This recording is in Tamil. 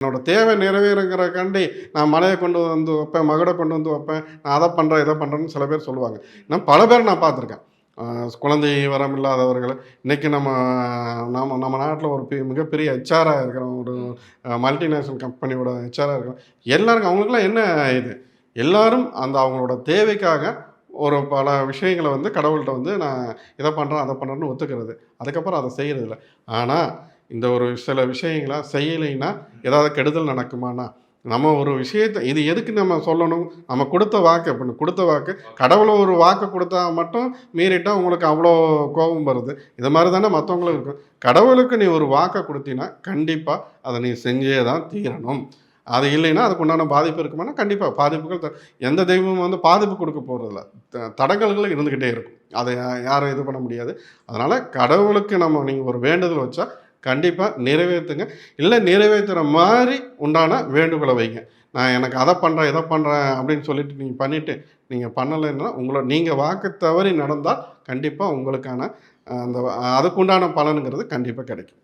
என்னோட தேவை நிறைவேறுங்கிறக்காண்டி நான் மனைய கொண்டு வந்து வைப்பேன், மகட கொண்டு வந்து வைப்பேன். நான் அத பண்றேன், இத பண்றேன்னு சில பேர் சொல்லுவாங்க. நான் பல பேர் நான் பார்த்துருக்கேன். குழந்தை வரம் இல்லாதவர்கள். இன்னைக்கு நம்ம நம்ம நம்ம நாட்ல ஒரு மிகப்பெரிய ஹெச்ஆரா இருக்கிற ஒரு மல்டிநேஷனல் கம்பெனியோட ஹெச்ஆரா இருக்கிறோம். எல்லாருக்கும் அவங்களுக்கெல்லாம் என்ன இது? எல்லாரும் அந்த அவங்களோட தேவைக்காக ஒரு பல விஷயங்கள வந்து கடவுள்ட்ட வந்து நான் இத பண்றேன், அத பண்றேன்னு ஒத்துக்கிறது. அதுக்கப்புறம் அத செய்றதில்ல. ஆனா, இந்த ஒரு சில விஷயங்கள செய்யலைன்னா, ஏதாவது கெடுதல் நடக்குமான்னா, நம்ம ஒரு விஷயத்த இது எதுக்கு நம்ம சொல்லணும்? நம்ம குடுத்த வாக்கு இப்ப குடுத்த வாக்கு கடவுள் ஒரு வாக்கு குடுத்தா மட்டும் மீறிட்டா உங்களுக்கு அவ்வளோ கோபம் வருது. இது மாரி தானே மத்தவங்களும் இருக்கும். கடவுளுக்கு நீ ஒரு வாக்க குடுத்தீன்னா, கண்டிப்பா அத நீ செஞ்சே தான் தீரணும். அது இல்லைன்னா, அதுக்கு உண்டான பாதிப்பு இருக்குமானா, கண்டிப்பா பாதிப்புகள் எந்த தெய்வமும் வந்து பாதிப்பு குடுக்க போறதில்ல. தடங்கல்கள் இருந்துகிட்டே இருக்கும். அத யாரும் இது பண்ண முடியாது. அதனால கடவுளுக்கு நீங்க ஒரு வேண்டுதல் வச்சா, கண்டிப்பா நிறைவேத்துங்க. இல்ல நிறைவேத்துற மாரி உண்டான வேண்டுகோள வைங்க. நான் எனக்கு அத பண்றேன், இத பண்றேன் அப்படின்னு சொல்லிட்டு நீங்க பண்ணிட்டு, நீங்க பண்ணலைன்னா, நீங்க வாக்கு தவறி நடந்தா, கண்டிப்பா உங்களுக்கான அந்த அதுக்குண்டான பலனுங்கிறது கண்டிப்பா கிடைக்கும்.